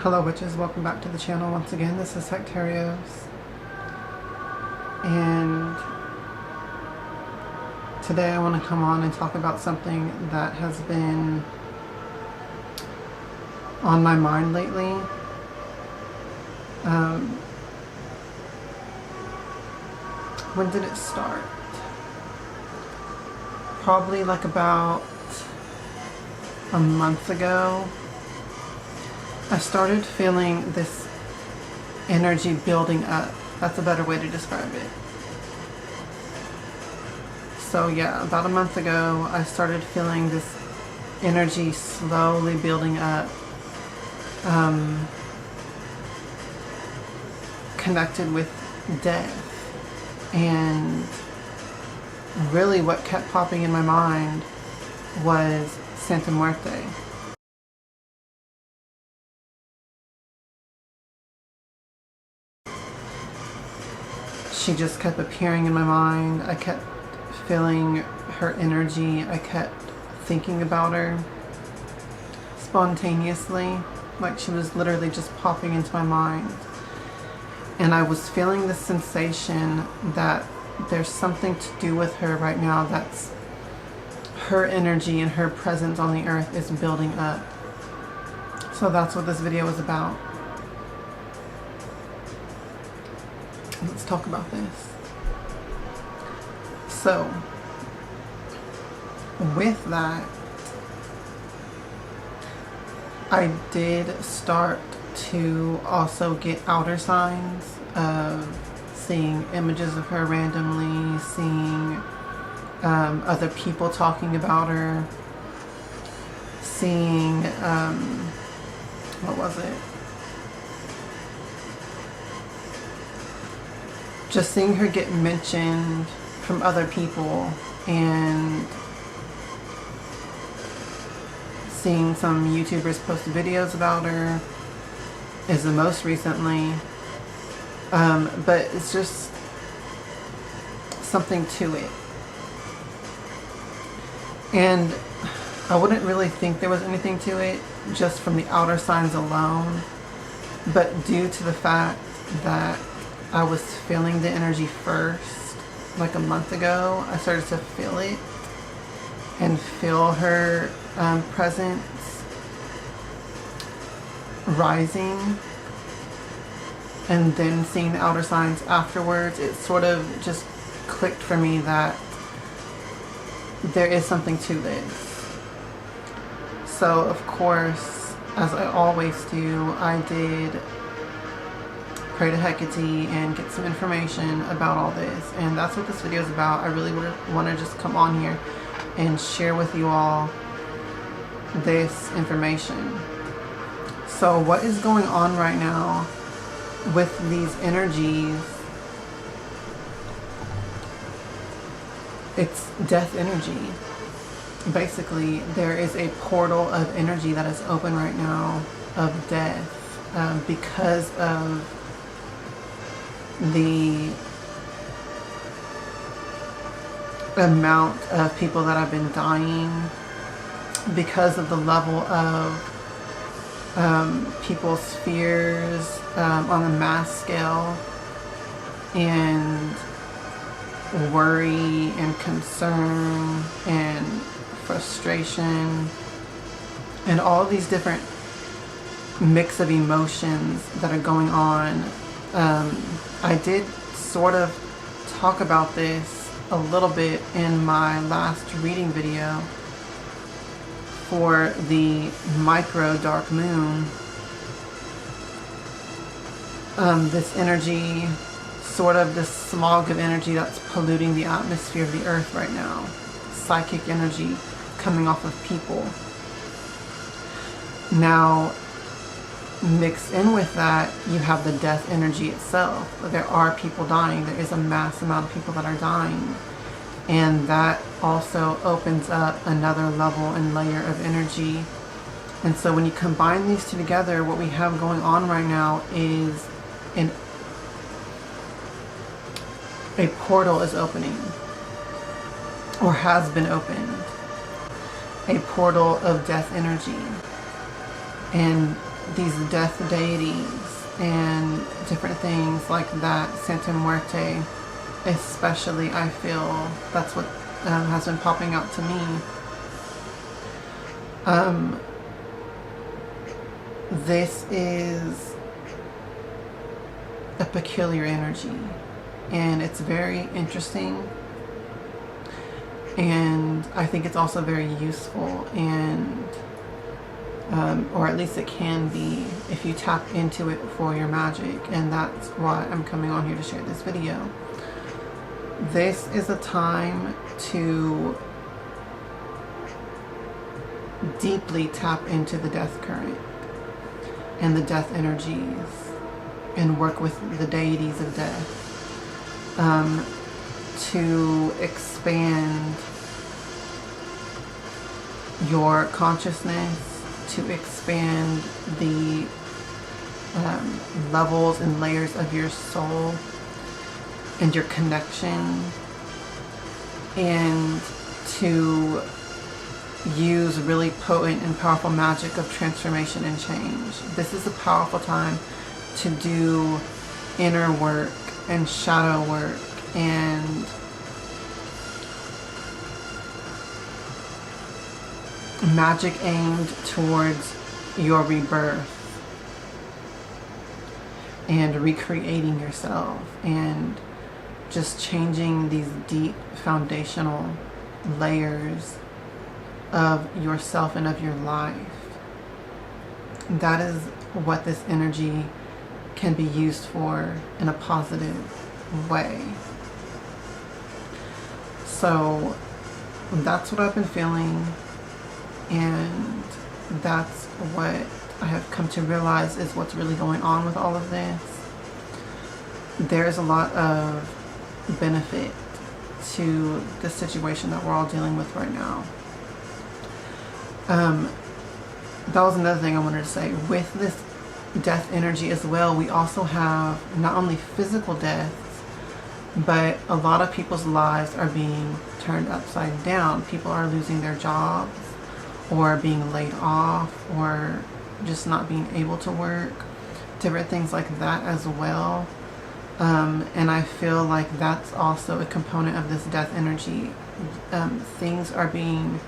Hello witches, welcome back to the channel once again. This is xoxo, and today I want to come on and talk about something that has been on my mind lately. When did it start? Probably like about a month ago. I started feeling this energy building up. That's a better way to describe it. So yeah, about a month ago, I started feeling this energy slowly building up, connected with death. And really what kept popping in my mind was Santa Muerte. She just kept appearing in my mind. I kept feeling her energy. I kept thinking about her spontaneously, like she was literally just popping into my mind. And I was feeling this sensation that there's something to do with her right now, that's her energy and her presence on the earth is building up. So that's what this video is about. Let's talk about this. So, with that, I did start to also get outer signs of seeing images of her randomly, seeing other people talking about her, seeing, what was it? Just seeing her get mentioned from other people, and seeing some YouTubers post videos about her is the most recently. But it's just something to it. And I wouldn't really think there was anything to it just from the outer signs alone, but due to the fact that I was feeling the energy first, like a month ago, I started to feel it and feel her presence rising, and then seeing the outer signs afterwards. It sort of just clicked for me that there is something to this. So of course, as I always do, I did pray to Hecate and get some information about all this, and that's what this video is about. I really want to just come on here and share with you all this information. So what is going on right now with these energies? It's death energy. Basically, there is a portal of energy that is open right now of death, because of the amount of people that have been dying, because of the level of people's fears on a mass scale, and worry and concern and frustration and all these different mix of emotions that are going on. I did sort of talk about this a little bit in my last reading video for the micro dark moon. This energy, sort of this smog of energy that's polluting the atmosphere of the earth right now. Psychic energy coming off of people. Now, mixed in with that, you have the death energy itself. There are people dying. There is a mass amount of people that are dying. And that also opens up another level and layer of energy. And so when you combine these two together, what we have going on right now is a portal is opening, or has been opened. A portal of death energy. And these death deities and different things like that, Santa Muerte especially, I feel that's what has been popping out to me. This is a peculiar energy, and it's very interesting, and I think it's also very useful, and or at least it can be if you tap into it for your magic, and that's why I'm coming on here to share this video. This is a time to deeply tap into the death current and the death energies and work with the deities of death, to expand your consciousness, to expand the levels and layers of your soul and your connection, and to use really potent and powerful magic of transformation and change. This is a powerful time to do inner work and shadow work and magic aimed towards your rebirth and recreating yourself and just changing these deep foundational layers of yourself and of your life. That is what this energy can be used for in a positive way. So that's what I've been feeling, and that's what I have come to realize is what's really going on with all of this. There's a lot of benefit to the situation that we're all dealing with right now. That was another thing I wanted to say. With this death energy as well, we also have not only physical deaths, but a lot of people's lives are being turned upside down. People are losing their jobs or being laid off or just not being able to work. Different things like that as well. And I feel like that's also a component of this death energy. Things are being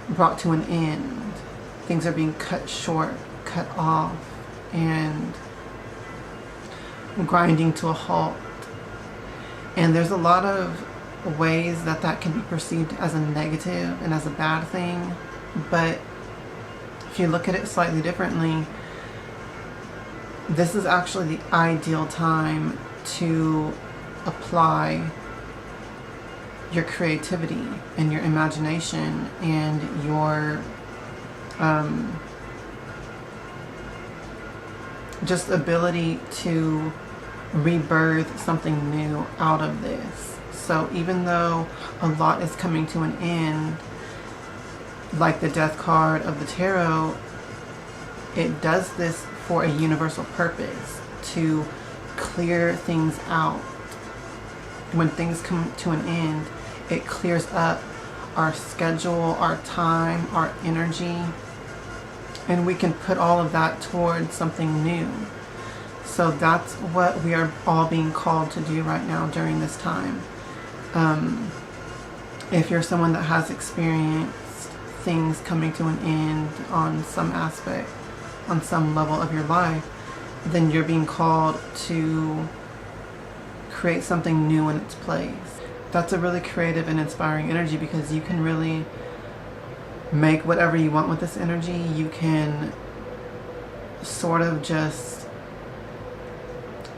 brought to an end. Things are being cut short, cut off, and grinding to a halt. And there's a lot of ways that that can be perceived as a negative and as a bad thing. But if you look at it slightly differently, this is actually the ideal time to apply your creativity and your imagination and your just ability to rebirth something new out of this. So even though a lot is coming to an end, like the death card of the tarot, it does this for a universal purpose, to clear things out. When things come to an end, it clears up our schedule, our time, our energy, and we can put all of that towards something new. So that's what we are all being called to do right now during this time. If you're someone that has experienced things coming to an end on some aspect, on some level of your life, then you're being called to create something new in its place. That's a really creative and inspiring energy, because you can really make whatever you want with this energy. You can sort of just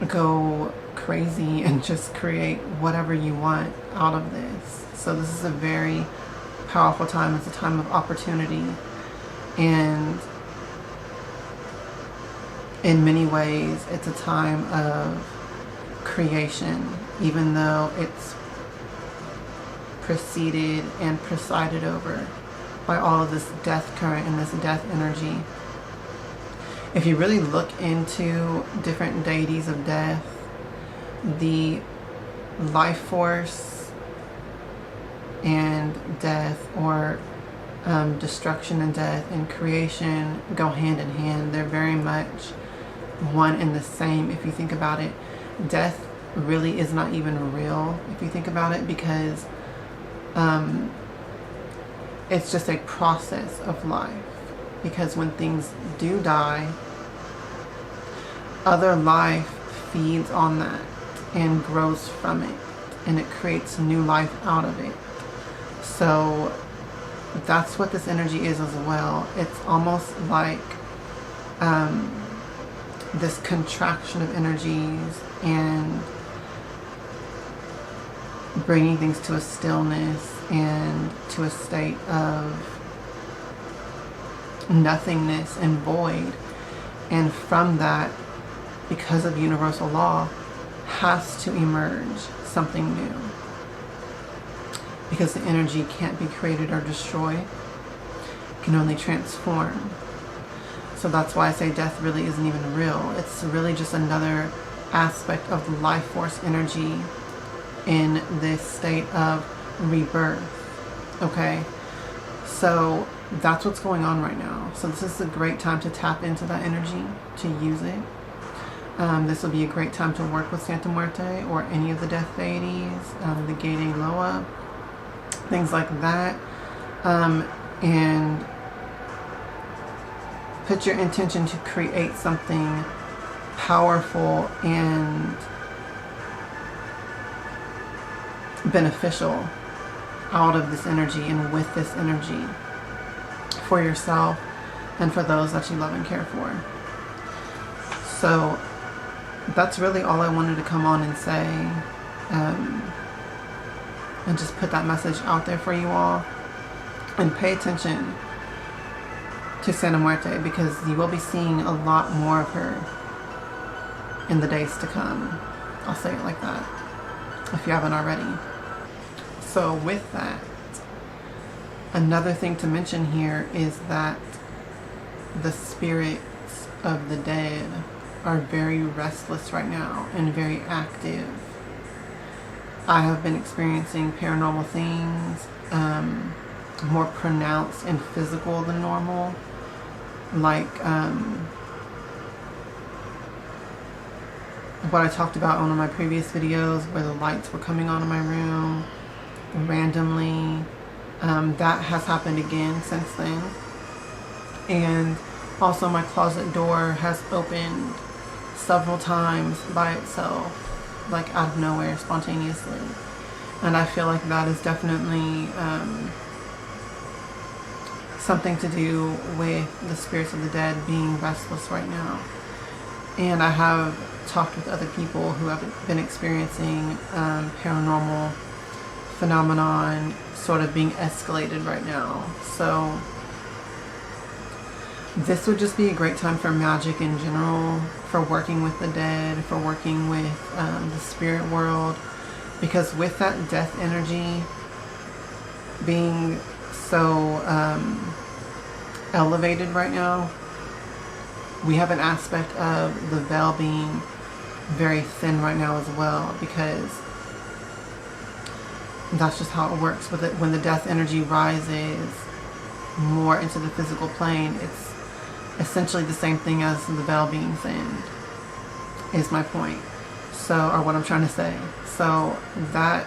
go crazy and just create whatever you want out of this. So this is a very powerful time. It's a time of opportunity, and in many ways it's a time of creation, even though it's preceded and presided over by all of this death current and this death energy. If you really look into different deities of death, the life force and death, or destruction and death and creation go hand in hand. They're very much one and the same if you think about it. Death really is not even real if you think about it, because it's just a process of life. Because when things do die, other life feeds on that and grows from it, and it creates new life out of it. So that's what this energy is as well. It's almost like this contraction of energies and bringing things to a stillness and to a state of nothingness and void. And from that, because of universal law, has to emerge something new. Because the energy can't be created or destroyed, it can only transform. So that's why I say death really isn't even real. It's really just another aspect of the life force energy in this state of rebirth. Okay? So that's what's going on right now. So this is a great time to tap into that energy, to use it. This will be a great time to work with Santa Muerte or any of the death deities, the Gede Loa, things like that. And put your intention to create something powerful and beneficial out of this energy and with this energy for yourself and for those that you love and care for. So that's really all I wanted to come on and say, and just put that message out there for you all. And pay attention to Santa Muerte, because you will be seeing a lot more of her in the days to come. I'll say it like that, if you haven't already. So with that, another thing to mention here is that the spirits of the dead are very restless right now and very active. I have been experiencing paranormal things, more pronounced and physical than normal. Like what I talked about on one of my previous videos, where the lights were coming on in my room randomly. That has happened again since then. And also my closet door has opened several times by itself, like out of nowhere, spontaneously. And I feel like that is definitely something to do with the spirits of the dead being restless right now. And I have talked with other people who have been experiencing paranormal phenomenon sort of being escalated right now. So this would just be a great time for magic in general, for working with the dead, for working with the spirit world, because with that death energy being so elevated right now, we have an aspect of the veil being very thin right now as well, because that's just how it works with it. When the death energy rises more into the physical plane, it's essentially the same thing as the veil being thinned, is my point. So, or what I'm trying to say. So that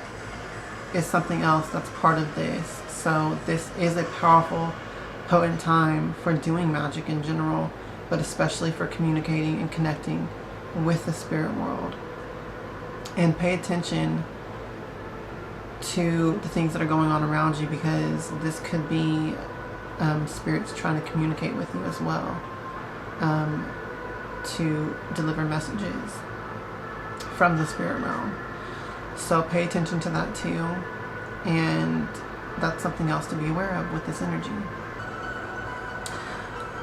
is something else that's part of this. So this is a powerful, potent time for doing magic in general, but especially for communicating and connecting with the spirit world. And pay attention to the things that are going on around you, because this could be spirits trying to communicate with you as well, to deliver messages from the spirit realm. So pay attention to that too, and that's something else to be aware of with this energy.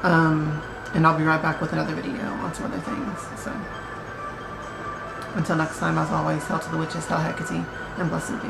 And I'll be right back with another video on some other things. So until next time, as always, hail to the witches, hail Hecate, and blessed be.